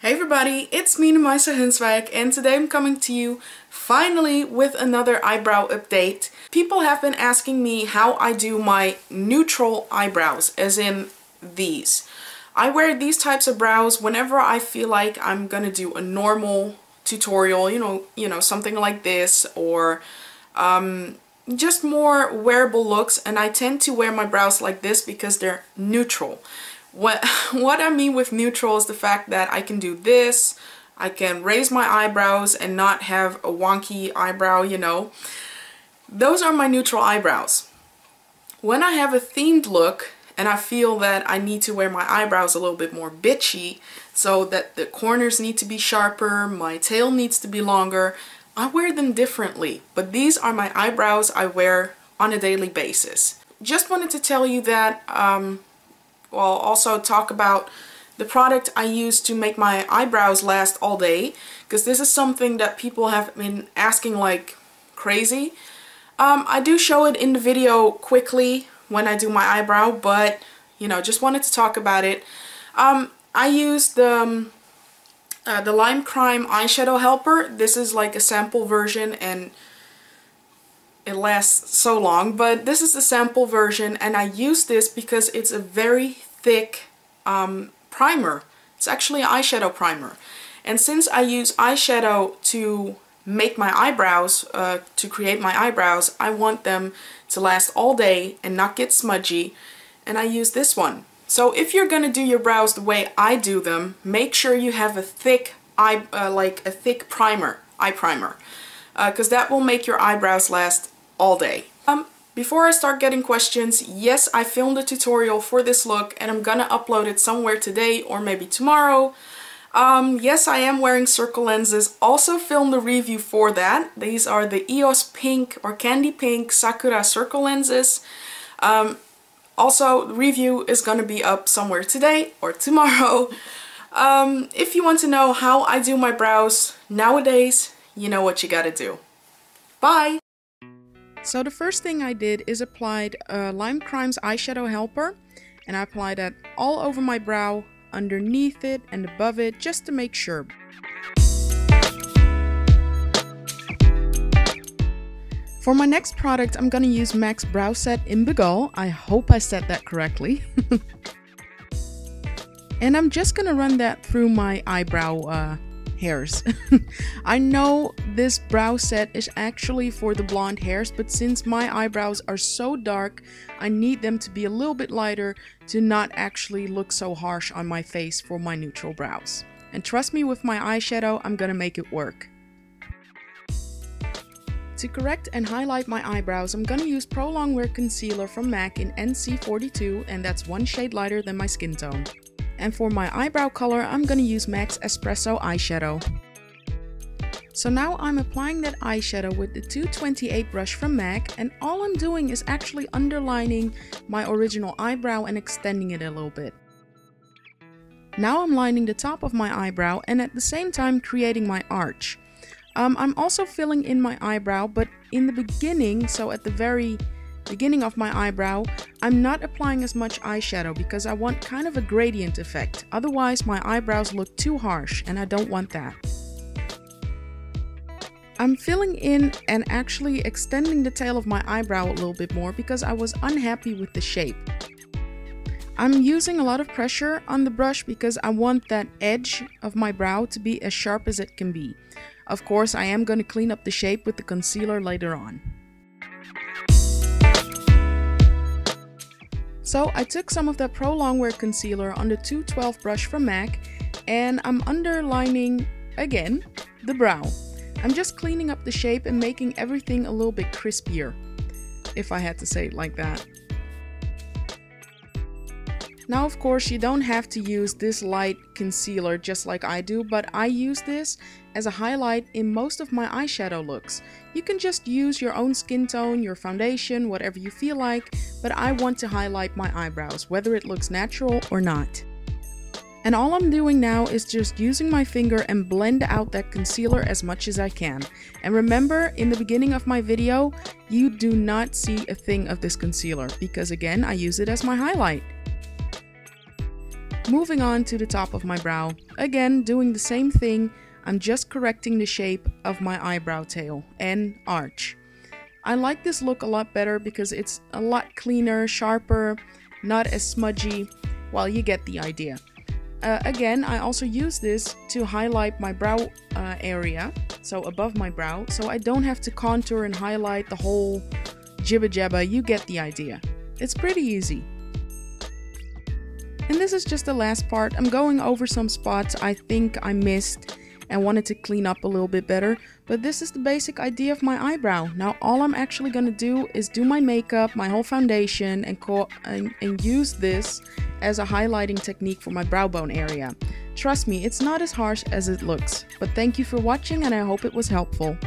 Hey everybody, it's me Namaisa and today I'm coming to you finally with another eyebrow update. People have been asking me how I do my neutral eyebrows, as in these. I wear these types of brows whenever I feel like I'm gonna do a normal tutorial, you know, something like this, or just more wearable looks, and I tend to wear my brows like this because they're neutral. What I mean with neutral is the fact that I can do this, I can raise my eyebrows and not have a wonky eyebrow, you know. Those are my neutral eyebrows. When I have a themed look and I feel that I need to wear my eyebrows a little bit more bitchy, so that the corners need to be sharper, my tail needs to be longer, I wear them differently. But these are my eyebrows I wear on a daily basis. Just wanted to tell you that well, also talk about the product I use to make my eyebrows last all day, because this is something that people have been asking like crazy. I do show it in the video quickly when I do my eyebrow, but you know, just wanted to talk about it. I use the Lime Crime eyeshadow helper. This is like a sample version and it lasts so long, but this is the sample version, and I use this because it's a very thick primer. It's actually an eyeshadow primer, and since I use eyeshadow to make my eyebrows, to create my eyebrows, I want them to last all day and not get smudgy, and I use this one. So if you're gonna do your brows the way I do them, make sure you have a thick eye primer, because that will make your eyebrows last all day. Before I start getting questions, yes, I filmed a tutorial for this look and I'm gonna upload it somewhere today or maybe tomorrow. Yes, I am wearing circle lenses. Also filmed a review for that. These are the EOS Pink or Candy Pink Sakura circle lenses. Also, the review is gonna be up somewhere today or tomorrow. If you want to know how I do my brows nowadays, you know what you gotta do. Bye! So the first thing I did is applied Lime Crime's eyeshadow helper, and I applied that all over my brow, underneath it and above it, just to make sure. For my next product, I'm gonna use M.A.C brow set in Bguile. I hope I said that correctly. And I'm just gonna run that through my eyebrow hairs. I know this brow set is actually for the blonde hairs, but since my eyebrows are so dark, I need them to be a little bit lighter to not actually look so harsh on my face for my neutral brows. And trust me, with my eyeshadow, I'm gonna make it work. To correct and highlight my eyebrows, I'm gonna use Pro Longwear concealer from M.A.C in NC42, and that's one shade lighter than my skin tone. And for my eyebrow color, I'm gonna use M.A.C Espresso eyeshadow. So now I'm applying that eyeshadow with the 228 brush from M.A.C, and all I'm doing is actually underlining my original eyebrow and extending it a little bit. Now I'm lining the top of my eyebrow and at the same time creating my arch. I'm also filling in my eyebrow, but in the beginning, so at the very beginning of my eyebrow, I'm not applying as much eyeshadow because I want kind of a gradient effect. Otherwise my eyebrows look too harsh and I don't want that. I'm filling in and actually extending the tail of my eyebrow a little bit more because I was unhappy with the shape. I'm using a lot of pressure on the brush because I want that edge of my brow to be as sharp as it can be. Of course, I am going to clean up the shape with the concealer later on. So I took some of that Pro Longwear concealer on the 212 brush from M.A.C and I'm underlining, again, the brow. I'm just cleaning up the shape and making everything a little bit crispier, if I had to say it like that. Now of course you don't have to use this light concealer just like I do, but I use this as a highlight in most of my eyeshadow looks. You can just use your own skin tone, your foundation, whatever you feel like, but I want to highlight my eyebrows, whether it looks natural or not. And all I'm doing now is just using my finger and blend out that concealer as much as I can. And remember, in the beginning of my video, you do not see a thing of this concealer, because again, I use it as my highlight. Moving on to the top of my brow. Again, doing the same thing. I'm just correcting the shape of my eyebrow tail and arch. I like this look a lot better because it's a lot cleaner, sharper, not as smudgy. Well, you get the idea. Again, I also use this to highlight my brow area, so above my brow, so I don't have to contour and highlight the whole jibba jabba. You get the idea. It's pretty easy. And this is just the last part. I'm going over some spots I think I missed and wanted to clean up a little bit better, but this is the basic idea of my eyebrow. Now all I'm actually gonna do is do my makeup, my whole foundation, and use this as a highlighting technique for my brow bone area. Trust me, it's not as harsh as it looks. But thank you for watching and I hope it was helpful.